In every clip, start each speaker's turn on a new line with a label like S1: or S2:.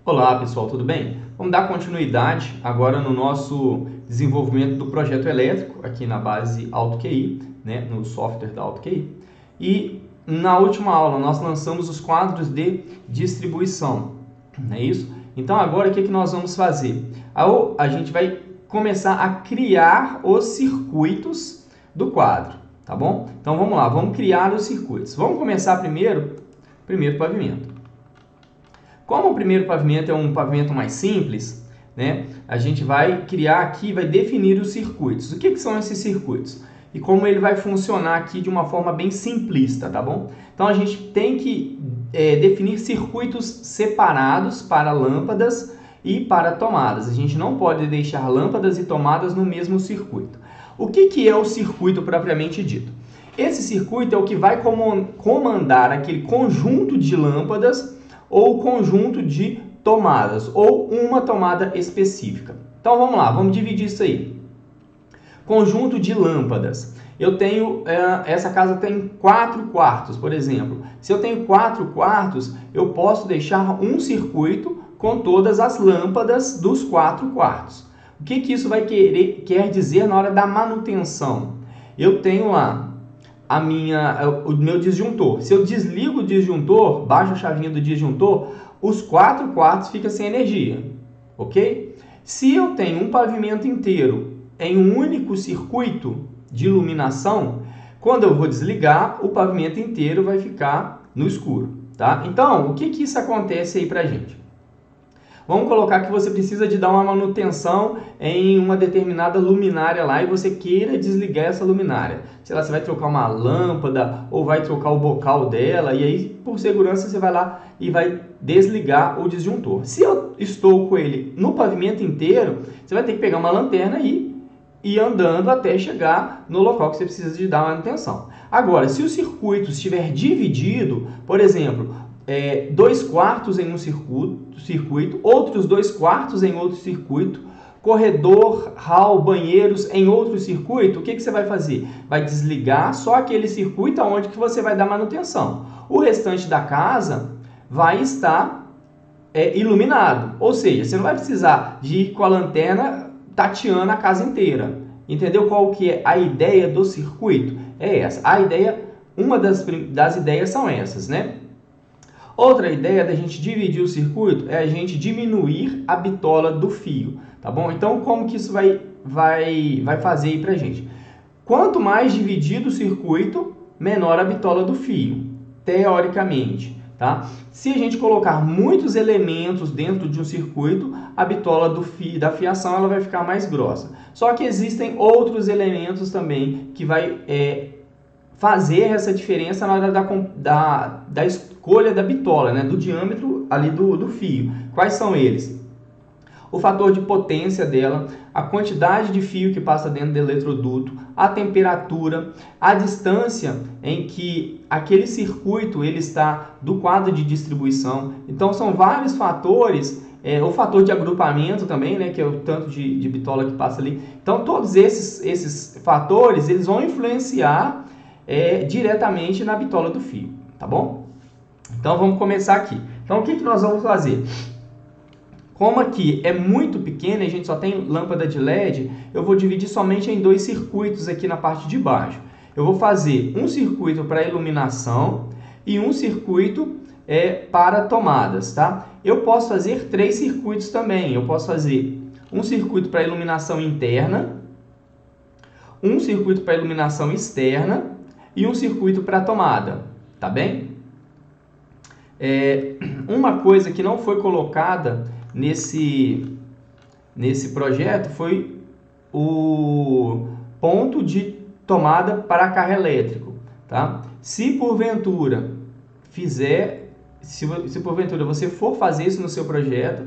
S1: Olá pessoal, tudo bem? Vamos dar continuidade agora no nosso desenvolvimento do projeto elétrico aqui na base AutoQI, né, no software da AutoQI. E na última aula nós lançamos os quadros de distribuição, não é isso? Então agora o que nós vamos fazer? A gente vai começar a criar os circuitos do quadro, tá bom? Então vamos lá, vamos criar os circuitos. Vamos começar primeiro pavimento. Como o primeiro pavimento é um pavimento mais simples, né, a gente vai criar aqui, vai definir os circuitos. O que são esses circuitos? E como ele vai funcionar aqui de uma forma bem simplista, tá bom? Então a gente tem que definir circuitos separados para lâmpadas e para tomadas. A gente não pode deixar lâmpadas e tomadas no mesmo circuito. O que é o circuito propriamente dito? Esse circuito é o que vai comandar aquele conjunto de lâmpadas ou conjunto de tomadas, ou uma tomada específica. Então vamos lá, vamos dividir isso aí. Conjunto de lâmpadas. Eu tenho, essa casa tem 4 quartos, por exemplo. Se eu tenho 4 quartos, eu posso deixar um circuito com todas as lâmpadas dos 4 quartos. O que isso quer dizer na hora da manutenção? Eu tenho lá o meu disjuntor. Se eu desligo o disjuntor, baixo a chavinha do disjuntor, os 4 quartos ficam sem energia, ok? Se eu tenho um pavimento inteiro em um único circuito de iluminação, quando eu vou desligar, o pavimento inteiro vai ficar no escuro, tá? Então, o que isso acontece aí pra gente? Vamos colocar que você precisa de dar uma manutenção em uma determinada luminária lá e você queira desligar essa luminária. Sei lá, você vai trocar uma lâmpada ou vai trocar o bocal dela e aí, por segurança, você vai lá e vai desligar o disjuntor. Se eu estou com ele no pavimento inteiro, você vai ter que pegar uma lanterna e ir andando até chegar no local que você precisa de dar manutenção. Agora, se o circuito estiver dividido, por exemplo, 2 quartos em um circuito, outros 2 quartos em outro circuito, corredor, hall, banheiros em outro circuito, o que você vai fazer? Vai desligar só aquele circuito onde que você vai dar manutenção. O restante da casa vai estar iluminado, ou seja, você não vai precisar de ir com a lanterna tateando a casa inteira. Entendeu qual que é a ideia do circuito? É essa. A ideia, uma das ideias são essas, né? Outra ideia da gente dividir o circuito é a gente diminuir a bitola do fio, tá bom? Então, como que isso vai fazer aí pra gente? Quanto mais dividido o circuito, menor a bitola do fio, teoricamente, tá? Se a gente colocar muitos elementos dentro de um circuito, a bitola do fio, da fiação ela vai ficar mais grossa. Só que existem outros elementos também que vai fazer essa diferença na hora da escolha da bitola, né? Do diâmetro ali do fio. Quais são eles? O fator de potência dela, a quantidade de fio que passa dentro do eletroduto, a temperatura, a distância em que aquele circuito ele está do quadro de distribuição. Então são vários fatores, o fator de agrupamento também, né, que é o tanto de bitola que passa ali. Então todos esses fatores eles vão influenciar diretamente na bitola do fio, tá bom? Então vamos começar aqui. Então o que nós vamos fazer? Como aqui é muito pequeno e a gente só tem lâmpada de LED, eu vou dividir somente em 2 circuitos aqui na parte de baixo. Eu vou fazer um circuito para iluminação e um circuito para tomadas, tá? Eu posso fazer 3 circuitos também. Eu posso fazer um circuito para iluminação interna, um circuito para iluminação externa e um circuito para tomada, tá bem? Uma coisa que não foi colocada nesse projeto foi o ponto de tomada para carro elétrico, tá? Se porventura você for fazer isso no seu projeto,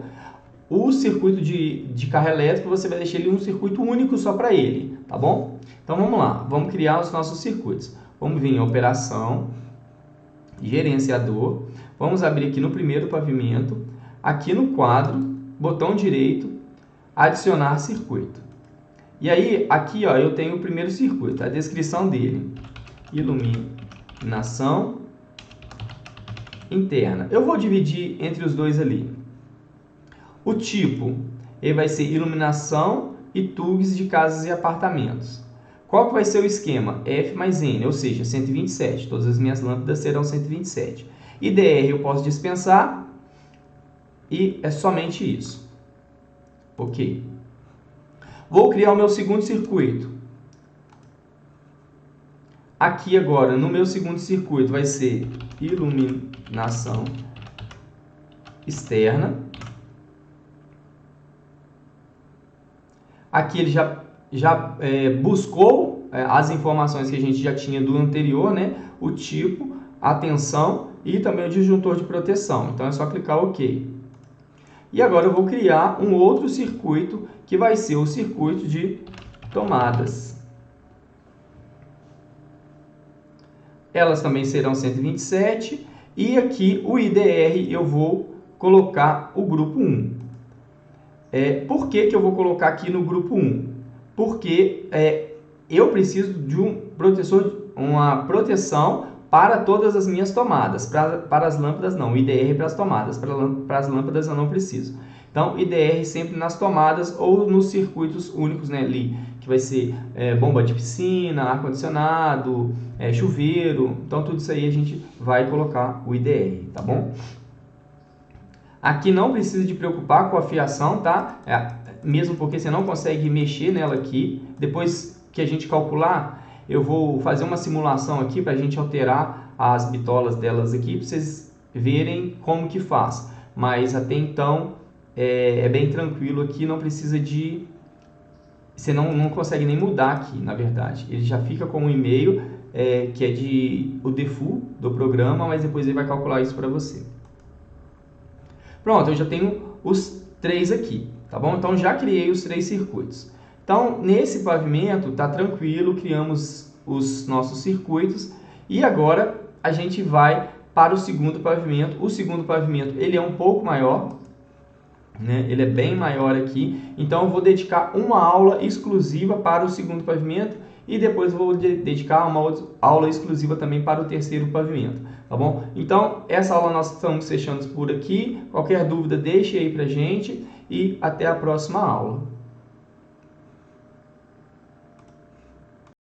S1: o circuito de carro elétrico você vai deixar ele um circuito único só para ele, tá bom? Então vamos lá, vamos criar os nossos circuitos. Vamos vir em operação, gerenciador, vamos abrir aqui no primeiro pavimento, aqui no quadro, botão direito, adicionar circuito. E aí, aqui ó, eu tenho o primeiro circuito, a descrição dele, iluminação interna. Eu vou dividir entre os dois ali. O tipo, ele vai ser iluminação e TUGs de casas e apartamentos. Qual que vai ser o esquema? F mais N, ou seja, 127. Todas as minhas lâmpadas serão 127. IDR eu posso dispensar e é somente isso. Ok. Vou criar o meu segundo circuito. Aqui agora, no meu segundo circuito, vai ser iluminação externa. Aqui ele já buscou as informações que a gente já tinha do anterior, né? O tipo, a tensão e também o disjuntor de proteção. Então é só clicar OK. E agora eu vou criar um outro circuito que vai ser o circuito de tomadas. Elas também serão 127 e aqui o IDR eu vou colocar o grupo 1. Por que eu vou colocar aqui no grupo 1? Porque eu preciso de uma proteção para todas as minhas tomadas. Para as lâmpadas não, IDR para as tomadas. Para as lâmpadas eu não preciso. Então, IDR sempre nas tomadas ou nos circuitos únicos, né, ali, que vai ser bomba de piscina, ar-condicionado, chuveiro. Então, tudo isso aí a gente vai colocar o IDR, tá bom? Aqui não precisa de preocupar com a fiação, tá? Mesmo porque você não consegue mexer nela aqui. Depois que a gente calcular, eu vou fazer uma simulação aqui para a gente alterar as bitolas delas aqui, para vocês verem como que faz. Mas até então é bem tranquilo aqui, não precisa de... Você não consegue nem mudar aqui, na verdade. Ele já fica com um e-mail que é o default do programa, mas depois ele vai calcular isso para você. Pronto, eu já tenho os 3 aqui, tá bom? Então, já criei os 3 circuitos. Então, nesse pavimento, tá tranquilo, criamos os nossos circuitos. E agora, a gente vai para o segundo pavimento. O segundo pavimento, ele é um pouco maior, né? Ele é bem maior aqui. Então, eu vou dedicar uma aula exclusiva para o segundo pavimento. E depois vou dedicar uma outra aula exclusiva também para o terceiro pavimento, tá bom? Então, essa aula nós estamos fechando por aqui. Qualquer dúvida, deixe aí pra gente e até a próxima aula.